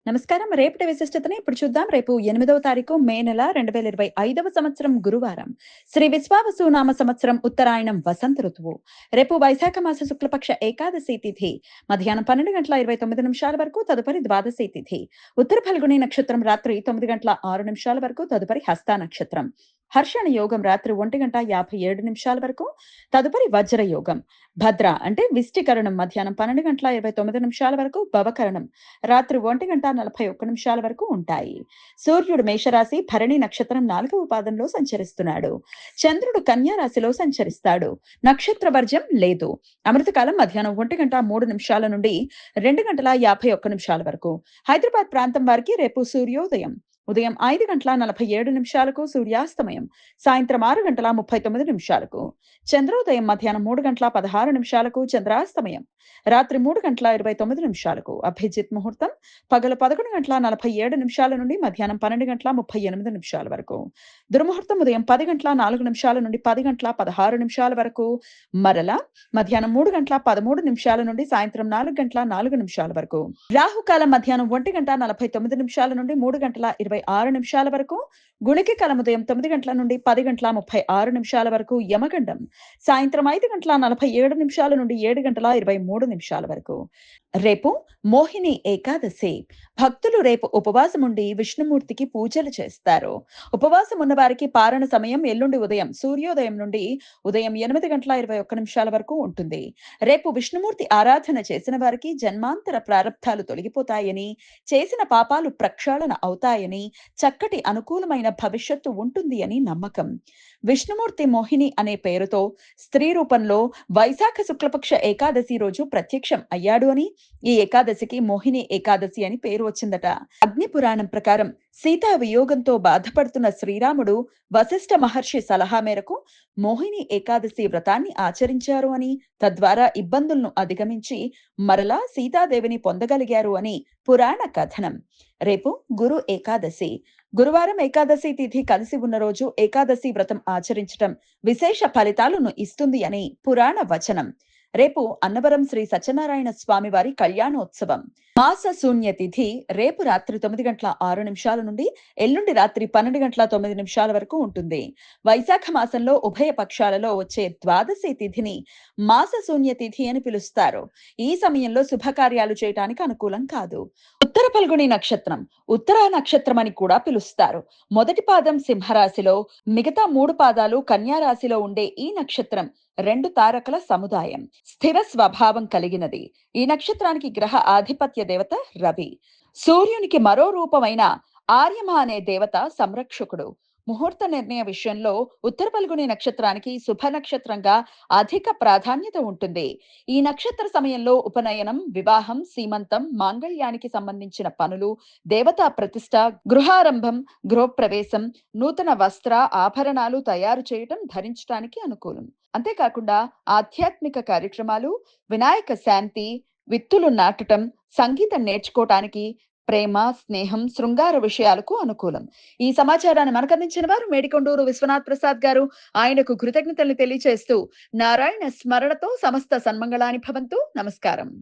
నమస్కారం. రేపటి విశిష్టతని ఇప్పుడు చూద్దాం. రేపు 8వ తారీఖు మే నెల 2025వ సంవత్సరం గురువారం. శ్రీ విశ్వావసు నామ సంవత్సరం ఉత్తరాయణం వసంత ఋతువు. రేపు వైశాఖ మాస శుక్లపక్ష ఏకాదశి తిథి మధ్యాహ్నం 12:29 వరకు, తదుపరి ద్వాదశి తిథి. ఉత్తర ఫల్గుని నక్షత్రం రాత్రి 9:06 వరకు, తదుపరి హస్త నక్షత్రం. హర్షణ యోగం రాత్రి 1:57 వరకు, తదుపరి వజ్ర యోగం. భద్ర అంటే విష్టికరణం మధ్యాహ్నం 12:29 వరకు, భవకరణం రాత్రి 1:41 వరకు ఉంటాయి. సూర్యుడు మేషరాశి భరణి నక్షత్రం 4వ పాదంలో సంచరిస్తున్నాడు. చంద్రుడు కన్యా రాశిలో సంచరిస్తాడు. నక్షత్ర వర్జ్యం లేదు. అమృతకాలం మధ్యాహ్నం 1:03 నుండి 2:51 వరకు. హైదరాబాద్ ప్రాంతం వారికి రేపు సూర్యోదయం ఉదయం 5:47 సూర్యాస్తమయం సాయంత్రం 6:39 చంద్రోదయం మధ్యాహ్నం 3:16 చంద్రాస్తమయం రాత్రి 3:29 అభిజిత్ ముహూర్తం పగలు 11:47 నుండి మధ్యాహ్నం 12:38 వరకు. దుర్ముహూర్తం ఉదయం 10:04 నుండి 10:16 వరకు, మరలా మధ్యాహ్నం 3:13 నుండి సాయంత్రం 4:04 వరకు. రాహుకాలం మధ్యాహ్నం 1:49 నుండి 3:26 వరకు. గుణిక కాలం ఉదయం 9 గంటల నుండి 10:36 వరకు. యమగండం సాయంత్రం 5:47 నుండి 7:23 వరకు. రేపు మోహిని ఏకాదశి. భక్తులు రేపు ఉపవాసం ఉండి విష్ణుమూర్తికి పూజలు చేస్తారు. ఉపవాసం ఉన్న వారికి పారణ సమయం ఎల్లుండి ఉదయం సూర్యోదయం నుండి ఉదయం 8:21 వరకు ఉంటుంది. రేపు విష్ణుమూర్తి ఆరాధన చేసిన వారికి జన్మాంతర ప్రారబ్ధాలు తొలగిపోతాయని, చేసిన పాపాలు ప్రక్షాళన అవుతాయని, చక్కటి అనుకూలమైన భవిష్యత్తు ఉంటుంది అని నమ్మకం. విష్ణుమూర్తి మోహిని అనే పేరుతో స్త్రీ రూపంలో వైశాఖ శుక్లపక్ష ఏకాదశి రోజు ప్రత్యక్షం అయ్యాడు అని, ఈ ఏకాదశికి మోహిని ఏకాదశి అని పేరు వచ్చిందట. అగ్ని పురాణం ప్రకారం సీతా వియోగంతో బాధపడుతున్న శ్రీరాముడు వశిష్ఠ మహర్షి సలహా మేరకు మోహిని ఏకాదశి వ్రతాన్ని ఆచరించారు అని, తద్వారా ఇబ్బందులను అధిగమించి మరలా సీతాదేవిని పొందగలిగారు అని పురాణ కథనం. రేపు గురు ఏకాదశి. గురువారం ఏకాదశి తిథి కలిసి ఉన్న రోజు ఏకాదశి వ్రతం ఆచరించటం విశేష ఫలితాలను ఇస్తుంది అని పురాణ వచనం. రేపు అన్నవరం శ్రీ సత్యనారాయణ స్వామి వారి కళ్యాణోత్సవం. మాస శూన్య తిథి రేపు రాత్రి 9:06 నుండి ఎల్లుండి రాత్రి 12:09 వరకు ఉంటుంది. వైశాఖ మాసంలో ఉభయ పక్షాలలో వచ్చే ద్వాదశి తిథిని మాస శూన్య తిథి అని పిలుస్తారు. ఈ సమయంలో శుభకార్యాలు చేయటానికి అనుకూలం కాదు. ఉత్తర ఫల్గుని నక్షత్రం ఉత్తరా నక్షత్రం అని కూడా పిలుస్తారు. మొదటి పాదం సింహరాశిలో, మిగతా 3 పాదాలు కన్యా రాశిలో ఉండే ఈ నక్షత్రం 2 తారకల సముదాయం. స్థిర స్వభావం కలిగినది. ఈ నక్షత్రానికి గ్రహ ఆధిపత్య దేవత రవి. సూర్యునికి మరో రూపమైన ఆర్యమ అనే దేవత సంరక్షకుడు. ముహూర్త నిర్ణయ విషయంలో ఉత్తర ఫల్గుని నక్షత్రానికి శుభ నక్షత్రంగా అధిక ప్రాధాన్యత ఉంటుంది. ఈ నక్షత్ర సమయంలో ఉపనయనం, వివాహం, సీమంతం, మాంగళ్యానికి సంబంధించిన పనులు, దేవతా ప్రతిష్ట, గృహారంభం, గృహప్రవేశం, నూతన వస్త్ర ఆభరణాలు తయారు చేయటం, ధరించడానికి అనుకూలం. అంతేకాకుండా ఆధ్యాత్మిక కార్యక్రమాలు, వినాయక శాంతి, విత్తులు నాటటం, సంగీతం నేర్చుకోవటానికి, ప్రేమ, స్నేహం, శృంగార విషయాలకు అనుకూలం. ఈ సమాచారాన్ని మనకు అందించిన వారు మేడికొండూరు విశ్వనాథ్ ప్రసాద్ గారు. ఆయనకు కృతజ్ఞతలు తెలియజేస్తూ నారాయణ స్మరణతో సమస్త సన్మంగళాని భవంతు. నమస్కారం.